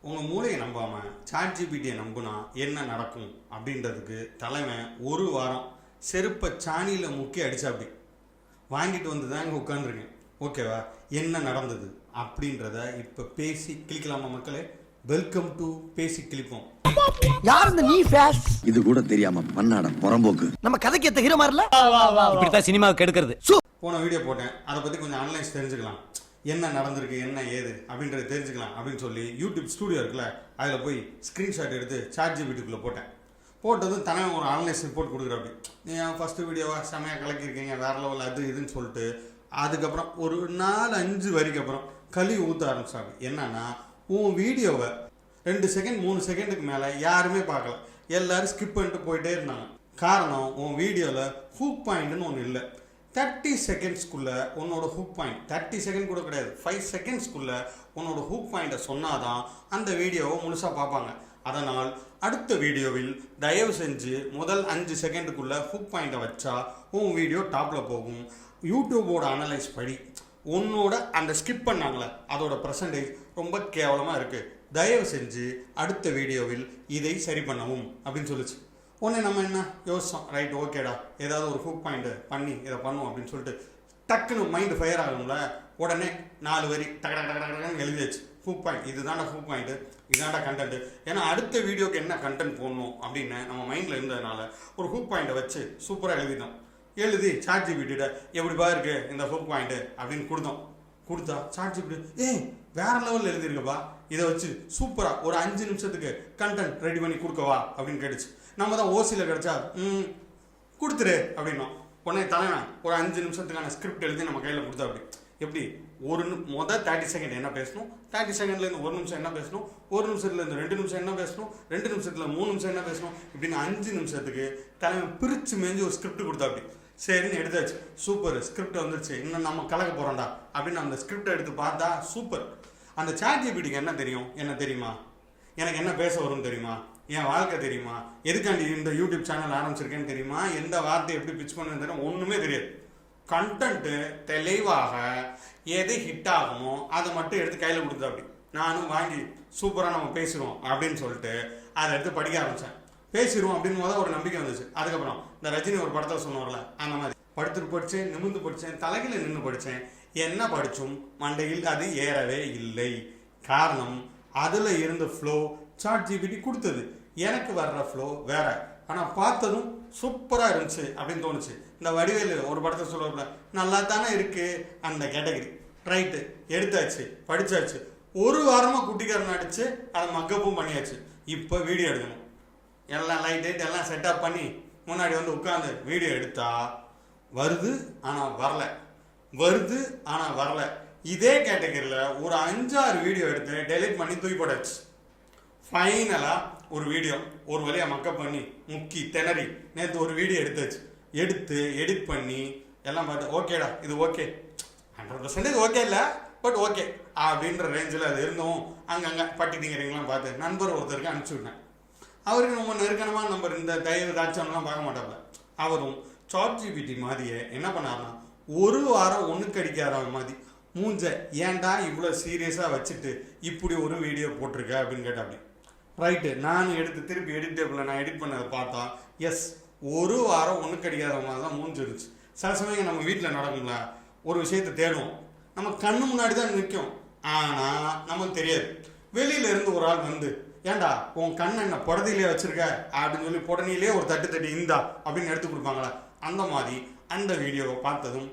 உங்கள் மூளையை நம்பாமல் சாட்ஜிபிடியை நம்புனா என்ன நடக்கும் அப்படின்றதுக்கு தலைவன் ஒரு வாரம் செருப்பை சாணியில் முக்கி அடிச்சா அப்படி வாங்கிட்டு வந்து தான் இங்கே உட்காந்துருக்கேன். ஓகேவா, என்ன நடந்தது அப்படின்றத இப்போ பேசி கிளிக்கலாமா மக்களே? வெல்கம் டு பேசி கிளிப்போம். யார் இந்த நீ ஃபேஸ்? இது கூட தெரியாம பண்ணாட புறம்போக்கு. நம்ம கதைக்கு ஏத்த ஹீரோ மாதிரில இப்படித்தான் சினிமாவுக்கு எடுக்கிறது. போன வீடியோ போட்டேன், அதை பற்றி கொஞ்சம் ஆன்லைன்ஸ் தெரிஞ்சுக்கலாம், என்ன நடந்திருக்கு என்ன ஏது அப்படின்றத தெரிஞ்சுக்கலாம் அப்படின்னு சொல்லி யூடியூப் ஸ்டூடியோ இருக்குல்ல, அதில் போய் ஸ்க்ரீன்ஷாட் எடுத்து சாட்ஜிபிடிக்குள்ளே போட்டேன். போட்டதும் தனியாக ஒரு ஆன்லைன் ரிப்போர்ட் கொடுக்குற அப்படி, நீங்கள் ஃபஸ்ட்டு வீடியோவாக செமையாக கலக்கியிருக்கீங்க, வேறு லெவல் அது இதுன்னு சொல்லிட்டு அதுக்கப்புறம் ஒரு 4-5 வரைக்கும் அப்புறம் கழுவி ஊற்ற ஆரம்பிச்சாங்க. என்னன்னா, உன் வீடியோவை 2 செகண்ட் 3 செகண்டுக்கு மேலே யாருமே பார்க்கல, எல்லோரும் ஸ்கிப் பண்ணிட்டு போயிட்டே இருந்தாங்க. காரணம், உன் வீடியோவில் ஹூக் பாயிண்ட்னு ஒன்று இல்லை. 30 செகண்ட்ஸ்க்குள்ளே உன்னோட ஹூக் பாயிண்ட், 30 செகண்ட் கூட கிடையாது, 5 செகண்ட்ஸ்க்குள்ளே உன்னோட ஹூக் பாயிண்ட்டை சொன்னாதான் அந்த வீடியோவை முழுசாக பார்ப்பாங்க. அதனால் அடுத்த வீடியோவில் தயவு செஞ்சு முதல் 5 செகண்டுக்குள்ளே ஹூக் பாயிண்ட்டை வச்சா உன் வீடியோ டாப்பில் போகும். யூடியூபோட அனலைஸ் படி உன்னோட அந்த ஸ்கிப் பண்ணாங்களே அதோட பர்சன்டேஜ் ரொம்ப கேவலமாக இருக்குது. தயவு செஞ்சு அடுத்த வீடியோவில் இதை சரி பண்ணவும் அப்படின்னு சொல்லிச்சு. உடனே நம்ம என்ன யோசிச்சோம், ரைட் ஓகேடா, ஏதாவது ஒரு ஹூக் பாயிண்ட் பண்ணி இதை பண்ணுவோம் அப்படின்னு சொல்லிட்டு டக்குன்னு மைண்டு ஃபயர் ஆகும்ல. உடனே 4 வரி டக்கு டக்கு டக்கு டக்குன்னு எழுதியாச்சு. ஹூக் பாயிண்ட், இதுதான்டா ஹூக் பாயிண்ட்டு, இதுதான்டா கண்டென்ட்டு. ஏன்னா அடுத்த வீடியோக்கு என்ன கண்டென்ட் போடணும் அப்படின்னு நம்ம மைண்டில் இருந்ததுனால ஒரு ஹூக் பாயிண்ட்டை வச்சு சூப்பராக எழுதிட்டோம். எழுதி சாட்ஜிபிடிட்ட எப்படிப்பா இருக்கு இந்த ஹூக் பாயிண்ட்டு அப்படின்னு கொடுத்தா சாட்ஜிபிடி வேற லெவலில் எழுதியிருக்கப்பா, இதை வச்சு சூப்பராக ஒரு 5 நிமிஷத்துக்கு கண்டென்ட் ரெடி பண்ணி கொடுக்கவா அப்படின்னு கேட்டுச்சு. நம்ம தான் ஓசியில் கிடச்சா கொடுத்துரு அப்படின்னோம். உடனே தலைவன் ஒரு 5 நிமிஷத்துக்கான ஸ்கிரிப்ட் எழுதி நம்ம கையில் கொடுத்தா அப்படி எப்படி மொதல் 30 செகண்ட் என்ன பேசணும், 30 செகண்ட்லேருந்து 1 நிமிஷம் என்ன பேசணும், 1 நிமிஷத்துலேருந்து 2 நிமிஷம் என்ன பேசணும், 2 நிமிஷத்தில் 3 நிமிஷம் என்ன பேசணும், இப்படின்னு 5 நிமிஷத்துக்கு தலைவன் பிரித்து மேய்ஞ்சி ஒரு ஸ்கிரிப்ட் கொடுத்தா அப்படி. சரின்னு எடுத்தாச்சு, சூப்பர் ஸ்கிரிப்ட் வந்துருச்சு, இன்னும் நம்ம கலக்க போகிறோம்டா அப்படின்னு அந்த ஸ்கிரிப்டை எடுத்து பார்த்தா சூப்பர். அந்த சாட்ஜிபிடிக்கு என்ன தெரியும், என்ன தெரியுமா, எனக்கு என்ன பேச வரும்னு தெரியுமா, என் வாழ்க்கை தெரியுமா, எதுக்காண்டி இந்த யூடியூப் சேனல் ஆரம்பிச்சிருக்கேன்னு தெரியுமா, எந்த வார்த்தையை எப்படி பிச் பண்ணுன்னு தெரியும், ஒன்றுமே தெரியாது. கண்டென்ட்டு தெளிவாக எது ஹிட் ஆகுமோ அதை மட்டும் எடுத்து கையில் கொடுத்தா அப்படி. நானும் வாங்கி சூப்பராக நம்ம பேசிடுவோம் அப்படின்னு சொல்லிட்டு அதை எடுத்து படிக்க ஆரம்பித்தேன். பேசிடுவோம் அப்படின்னு போது ஒரு நம்பிக்கை வந்துச்சு. அதுக்கப்புறம் இந்த ரஜினி ஒரு படத்தில் சொன்னார்ல, அந்த மாதிரி படுத்துட்டு படித்தேன், நிமிர்ந்து படித்தேன், தலையில் நின்று படித்தேன், என்ன படித்தும் மண்டையில் அது ஏறவே இல்லை. காரணம், அதில் இருந்த ஃப்ளோ சாட்ஜிபிடி கொடுத்தது, எனக்கு வர்ற ஃப்ளோ வேற. ஆனால் பார்த்ததும் சூப்பராக இருந்துச்சு அப்படின்னு தோணுச்சு. இந்த வடிவேலு ஒரு படத்தை சொல்லுவாப்புல, நல்லா தானே இருக்குது அந்த கேட்டகரி, ரைட்டு எடுத்தாச்சு படித்தாச்சு, ஒரு வாரமாக குட்டிக்காரன் அடித்து அதை மக்கப்பும் பண்ணியாச்சு. இப்போ வீடியோ எடுக்கணும், எல்லாம் லைட் எல்லாம் செட்டப் பண்ணி முன்னாடி வந்து உட்காந்து வீடியோ எடுத்தா வருது ஆனால் வரல, வருது ஆனால் வரல. இதே கேட்டகரியில் ஒரு 5-6 வீடியோ எடுத்து டெலிட் பண்ணி தூக்கி போட்டாச்சு. ஃபைனலாக ஒரு வீடியோ ஒரு வழியாக மக்கப் பண்ணி முக்கி திணறி நேற்று ஒரு வீடியோ எடுத்து எடிட் பண்ணி எல்லாம் பார்த்து ஓகேடா இது ஓகே 100% ஓகே இல்லை பட் ஓகே அப்படின்ற ரேஞ்சில் அது இருந்தோம். அங்கங்கே பட்டிட்டிங்கிறீங்களாம் பார்த்து நண்பர் ஒருத்தருக்கு அனுப்பிச்சி விட்டேன். அவருக்கு ரொம்ப நெருக்கமான நம்பர், இந்த தயவு தாட்சம்லாம் பார்க்க மாட்டாப்புல. அவரும் சாட்ஜிபிடி மாதிரியே என்ன பண்ணாருன்னா, ஒரு வாரம் ஒன்றுக்கு அடிக்காத மாதிரி மூஞ்ச ஏன்டா இவ்வளோ சீரியஸாக வச்சுட்டு இப்படி ஒரு வீடியோ போட்டிருக்க அப்படின்னு கேட்டா அப்படி. ரைட்டு, நான் எடுத்து திருப்பி எடிட் டேபிளில் நான் எடிட் பண்ணதை பார்த்தா எஸ், ஒரு வாரம் ஒன்றுக்கு அடிக்காத மாதிரி தான் மூஞ்சிருச்சு. சில சமயம் நம்ம வீட்டில் நடக்குங்களா, ஒரு விஷயத்தை தேடுவோம், நம்ம கண்ணு முன்னாடி தான் நிற்கும், ஆனால் நமக்கு தெரியாது. வெளியில இருந்து ஒரு ஆள் வந்து ஏன்டா உன் கண்ணை என்ன புடதையிலே வச்சிருக்க அப்படின்னு சொல்லி புடனையிலே ஒரு தட்டி இந்தா அப்படின்னு எடுத்து கொடுப்பாங்களா, அந்த மாதிரி அந்த வீடியோவை பார்த்ததும்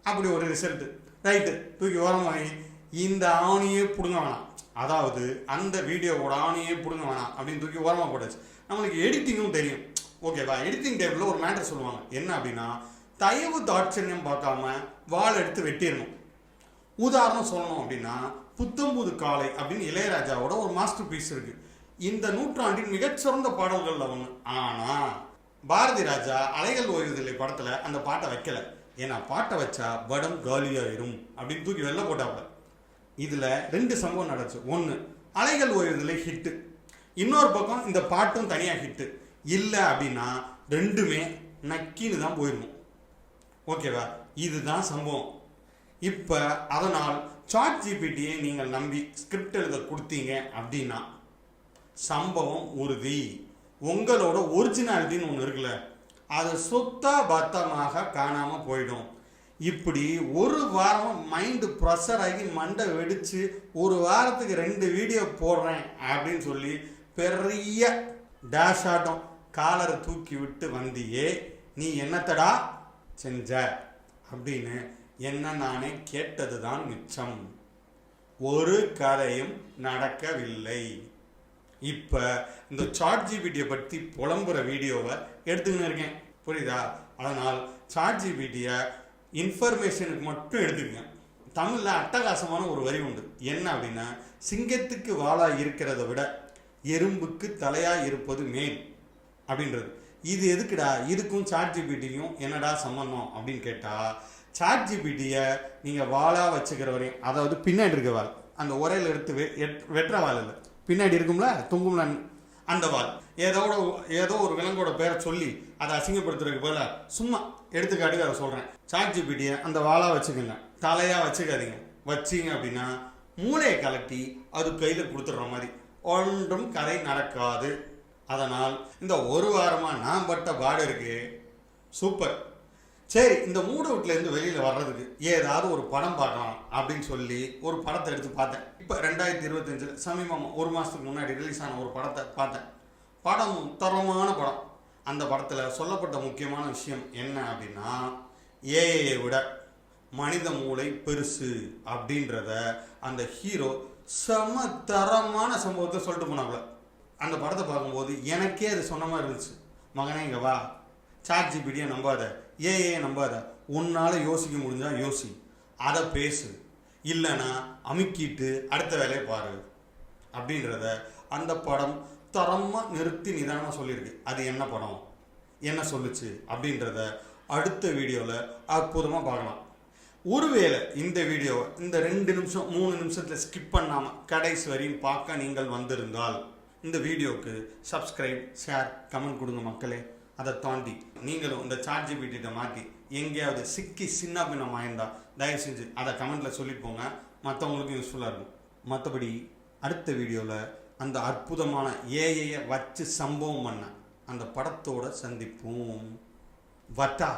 அப்படி ஒரு ரிசல்ட்டு. ரைட்டு, தூக்கி ஓரமாகி இந்த ஆணியே பிடுங்க வேணாம், அதாவது அந்த வீடியோவோட ஆணியே பிடுங்க வேணாம் அப்படின்னு தூக்கி ஓரமாக போட்டாச்சு. நம்மளுக்கு எடிட்டிங்கும் தெரியும், ஓகேவா. எடிட்டிங் டேபிளில் ஒரு மேட்டர் சொல்லுவாங்க, என்ன அப்படின்னா, தயவு தாட்சண்யம் பார்க்காம வாள் எடுத்து வெட்டிடணும். உதாரணம் சொல்லணும் அப்படின்னா, புத்தம்புது காலை அப்படின்னு இளையராஜாவோட ஒரு மாஸ்டர் பீஸ் இருக்கு, இந்த நூற்றாண்டின் மிகச்சிறந்த பாடல்கள்ல ஒன்று. ஆனால் பாரதி ராஜா அலைகள் ஓய்வதில்லை படத்தில் அந்த பாட்டை வைக்கல, ஏன்னா பாட்டை வச்சா படம் காலியாயிரும் அப்படின்னு தூக்கி வெளில போட்டாப்புல. இதில் 2 சம்பவம் நடந்துச்சு. ஒன்று, அலைகள் ஓய்வதில்லை ஹிட்டு, இன்னொரு பக்கம் இந்த பாட்டும் தனியாக ஹிட்டு. இல்லை அப்படின்னா ரெண்டுமே நக்கின்னு தான் போயிடணும், ஓகேவா. இதுதான் சம்பவம். இப்போ அதனால் சாட் ஜிபிடியை நீங்கள் நம்பி ஸ்கிரிப்ட் எழுத கொடுத்தீங்க அப்படின்னா சம்பவம் உறுதி. உங்களோட ஒரிஜினாலிட்டின்னு ஒன்று இருக்குல்ல, அது சுத்த பத்தமாக காணாமல் போயிடும். இப்படி ஒரு வாரம் மைண்டு ப்ரெஷர் ஆகி மண்டை வெடித்து ஒரு வாரத்துக்கு 2 வீடியோ போடுறேன் அப்படின்னு சொல்லி பெரிய டேஷ் ஆட்டம் காலரை தூக்கி விட்டு வந்தியே, நீ என்னத்தடா செஞ்ச அப்படின்னு என்ன நானே கேட்டது தான் மிச்சம். ஒரு கதையும் நடக்கவில்லை. இப்போ இந்த சாட் ஜிபிடியை பற்றி புலம்புற வீடியோவை எடுத்துக்கின்னு இருக்கேன், புரியுதா? அதனால் சாட் ஜிபிடியை இன்ஃபர்மேஷனுக்கு மட்டும் எடுத்துக்கங்க. தமிழில் அட்டகாசமான ஒரு வரி உண்டு. என்ன அப்படின்னா, சிங்கத்துக்கு வாளாக இருக்கிறத விட எறும்புக்கு தலையாக இருப்பது மேல் அப்படின்றது. இது எதுக்குடா? இதுக்கும் சாட் ஜிபிடியும் என்னடா சம்பந்தம் அப்படின்னு கேட்டால், சாட் ஜிபிடியை நீங்கள் வாளாக வச்சுக்கிற வரையும், அதாவது பின்னாடி இருக்க வாள், அந்த உரையில் எடுத்து வெட்டுற வாள் இல்லை, பின்னாடி இருக்கும்ல தொங்கும்ல அந்த வாள், ஏதோ ஒரு விலங்கோட பேரை சொல்லி அதை அசிங்கப்படுத்துறதுக்கு போல சும்மா எடுத்துக்காட்டுக்கு அதை சொல்கிறேன். சாட் ஜிபிடியை அந்த வாளாக வச்சுக்கோங்க, தலையாக வச்சுக்காதீங்க. வச்சிங்க அப்படின்னா மூளையை கலட்டி அது கையில் கொடுத்துட்ற மாதிரி ஒன்றும் கதை நடக்காது. அதனால் இந்த ஒரு வாரமாக நான் பட்ட பாடு இருக்கு சூப்பர். சரி, இந்த மூட் அவுட்லேருந்து வெளியில் வர்றதுக்கு ஏதாவது ஒரு படம் பார்க்கலாம் அப்படின்னு சொல்லி ஒரு படத்தை எடுத்து பார்த்தேன். இப்போ 2025 சமீபமாக 1 மாதத்துக்கு முன்னாடி ரிலீஸ் ஆன ஒரு படத்தை பார்த்தேன். படம் தரமான படம். அந்த படத்தில் சொல்லப்பட்ட முக்கியமான விஷயம் என்ன அப்படின்னா, ஏஐயை விட மனித மூளை பெருசு அப்படின்றத அந்த ஹீரோ செம தரமான சம்பவத்தை சொல்லிட்டு போனாப்புல. அந்த படத்தை பார்க்கும்போது எனக்கே அது சொன்ன மாதிரி இருந்துச்சு. மகனே இங்கே வா, சாட் ஜிபிடியை நம்பாத, ஏஐயை நம்பாத, உன்னால் யோசிக்க முடிஞ்சா யோசி, அதை பேசு, இல்லைன்னா அமுக்கிட்டு அடுத்த வேலையை பாரு அப்படின்றத அந்த படம் தரமாக நிறுத்தி நிதானமாக சொல்லியிருக்கு. அது என்ன படம், என்ன சொல்லுச்சு அப்படின்றத அடுத்த வீடியோவில் அற்புதமாக பார்க்கலாம். ஒருவேளை இந்த வீடியோவை இந்த 2 நிமிஷம் 3 நிமிஷத்தில் ஸ்கிப் பண்ணாமல் கடைசி வரையும் பார்க்க நீங்கள் வந்திருந்தால் இந்த வீடியோவுக்கு சப்ஸ்கிரைப், ஷேர், கமெண்ட் கொடுங்க மக்களே. அதை தாண்டி நீங்களும் இந்த சாட் ஜிபிடியை மாற்றி எங்கேயாவது சிக்கி சின்ன பின்னமாக இருந்தால் தயவு செஞ்சு அதை கமெண்ட்டில் சொல்லிட்டு போங்க, மற்றவங்களுக்கும் யூஸ்ஃபுல்லாக இருக்கும். மற்றபடி அடுத்த வீடியோவில் அந்த அற்புதமான ஏஐயை வச்சு சம்பவம் பண்ண அந்த படத்தோட சந்திப்போம். வட்டா.